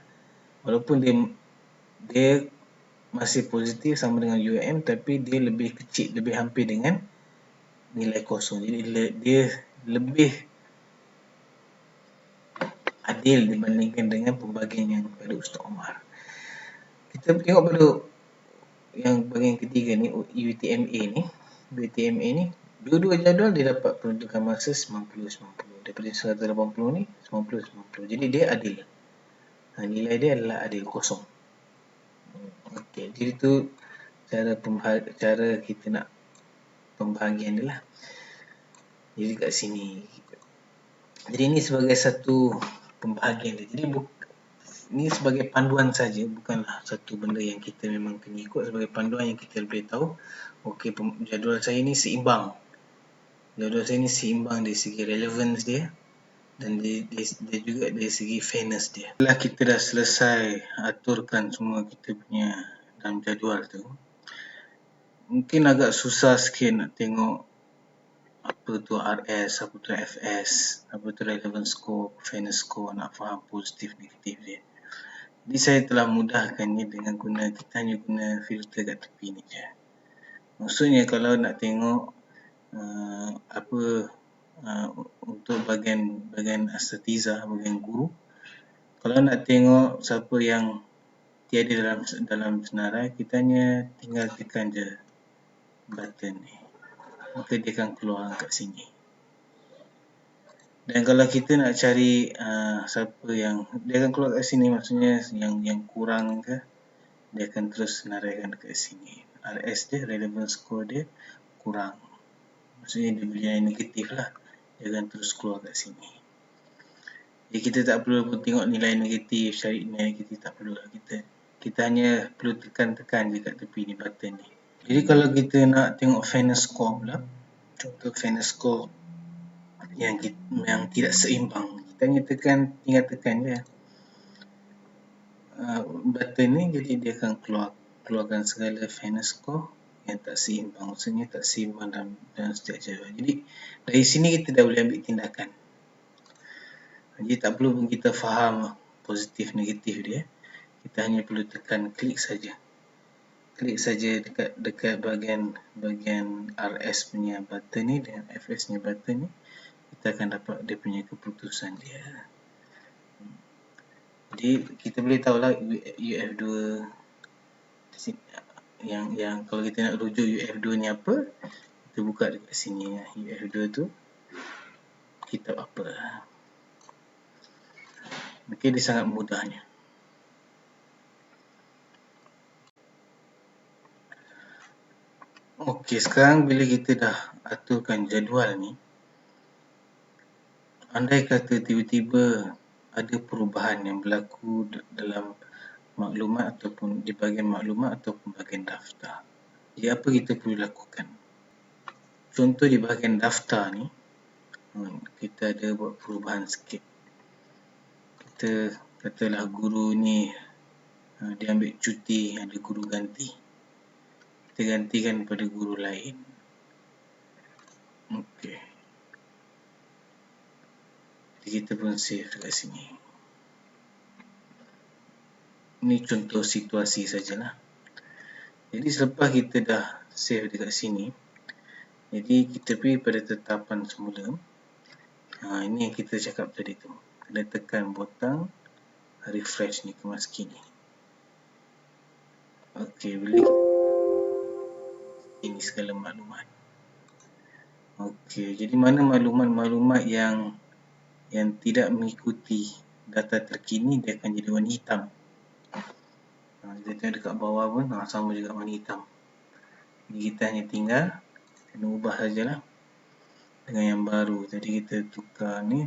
Walaupun dia masih positif sama dengan UM, tapi dia lebih kecil, lebih hampir dengan nilai kosong. Jadi dia lebih adil dibandingkan dengan pembagian yang pada Ustaz Omar. Kita tengok pada yang bahagian ketiga ni, UTMA ni, dua-dua jadual dia dapat peruntukan masa 90-90. Daripada 180 ni 90-90. Jadi dia adil. Nilai dia adalah adil, kosong. Okey, jadi tu cara kita nak pembahagian dia lah. Jadi kat sini. Jadi ini sebagai satu pembahagian dia. Jadi ini sebagai panduan saja, bukanlah satu benda yang kita memang kena ikut. Sebagai panduan yang kita boleh tahu, okey, jadual saya ni seimbang. Jadual saya ni seimbang dari segi relevance dia dan dia juga dari segi fairness dia. Setelah kita dah selesai aturkan semua kita punya dalam jadual tu, mungkin agak susah sikit nak tengok apa tu RS, apa tu FS, apa tu relevance score, fairness score, nak faham positif negatif dia. Jadi saya telah mudahkannya dengan kita hanya guna filter kat tepi ni je. Maksudnya kalau nak tengok untuk bahagian asatizah, bahagian guru, kalau nak tengok siapa yang tiada dalam senarai, kita hanya tinggal tekan je button ni, maka dia akan keluar kat sini. Dan kalau kita nak cari siapa yang, dia akan keluar kat sini, maksudnya yang kurang ke, dia akan terus senaraikan dekat sini. RS dia, relevance score dia kurang, maksudnya dia nilai negatif lah, dia akan terus keluar kat sini. Jadi kita tak perlu pun tengok nilai negatif, cari nilai negatif, tak perlu lah. Kita hanya perlu tekan je kat tepi ni, button ni. Jadi kalau kita nak tengok fairness score pula, contoh fairness score yang tidak seimbang, kita hanya tinggal tekan je button ni, jadi dia akan keluar keluarkan segala fairness score yang tak seimbang, maksudnya tak seimbang dalam setiap jadual. Jadi dari sini kita dah boleh ambil tindakan. Jadi tak perlu pun kita faham positif negatif dia, kita hanya perlu tekan klik saja. Klik saja dekat bahagian RS punya button ni dan FS punya button ni, kita akan dapat dia punya keputusan dia. Jadi kita boleh tahulah UF2 yang kalau kita nak rujuk UF2 ni apa, kita buka dekat sini. UF2 tu kitab apa. Okey, dia sangat mudahnya. Okey, sekarang bila kita dah aturkan jadual ni, andai kata tiba-tiba ada perubahan yang berlaku dalam maklumat ataupun di bahagian maklumat ataupun bahagian daftar. Jadi apa kita perlu lakukan? Contoh di bahagian daftar ni, kita ada buat perubahan sikit. Kita katalah guru ni dia ambil cuti, ada guru ganti. Kita gantikan pada guru lain. Okey. Jadi kita pun save dekat sini. Ini contoh situasi sajalah. Jadi selepas kita dah save dekat sini, jadi kita pergi pada tetapan semula. Ini yang kita cakap tadi tu. Kena tekan butang refresh ni, kemas kini. Okey, bila ini segala maklumat. Okey, jadi mana maklumat-maklumat yang tidak mengikuti data terkini, dia akan jadi warna hitam. Kita tengok dekat bawah pun sama juga warna hitam. Jadi kita hanya tinggal kena ubah sajalah dengan yang baru. Jadi kita tukar ni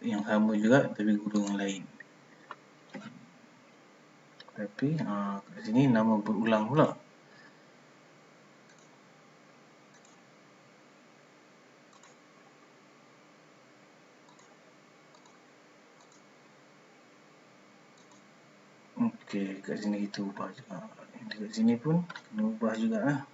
yang sama juga tapi guru yang lain. Tapi kat sini nama berulang pula. Okey, kat sini kita ubah juga. Dekat sini pun kena ubah jugalah.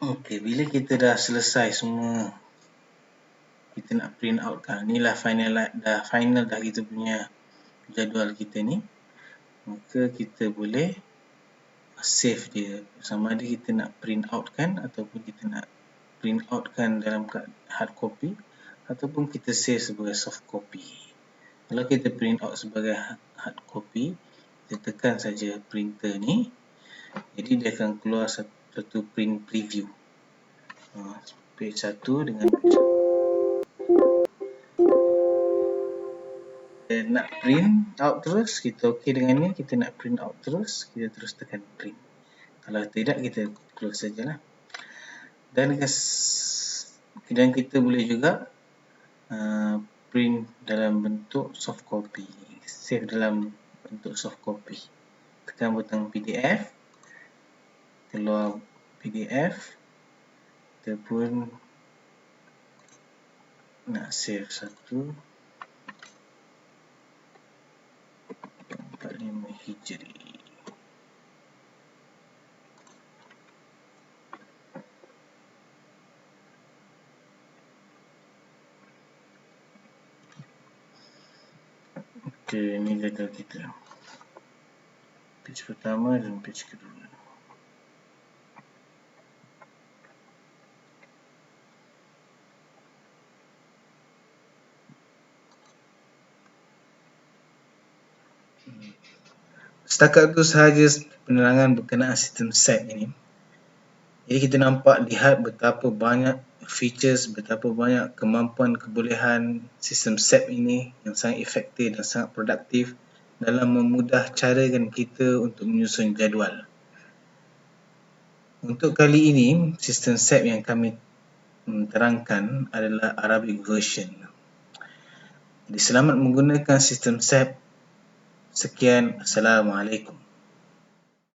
Okey, bila kita dah selesai semua, kita nak print out kan. Inilah final dah kita punya jadual kita ni. Maka kita boleh save dia. Sama ada kita nak print out kan ataupun kita nak print out kan dalam hard copy ataupun kita save sebagai soft copy. Kalau kita print out sebagai hard copy, kita tekan saja printer ni. Jadi dia akan keluar satu print preview. Page 1 dengan page 1. Kita nak print out terus, kita okey dengan ni, kita nak print out terus, kita terus tekan print. Kalau tidak, kita close sajalah. Dan kita boleh juga print dalam bentuk soft copy, save dalam bentuk soft copy. Tekan butang PDF, keluar PDF. Kita pun nak save 145 Hijri. Okey, ini data kita. Page pertama dan page kedua. Setakat itu sahaja penerangan berkenaan sistem SAP ini. Jadi kita lihat betapa banyak features, betapa banyak kemampuan kebolehan sistem SAP ini yang sangat efektif dan sangat produktif dalam memudah carakan kita untuk menyusun jadual. Untuk kali ini, sistem SAP yang kami terangkan adalah Arabic version. Jadi selamat menggunakan sistem SAP. Sekian, Assalamualaikum.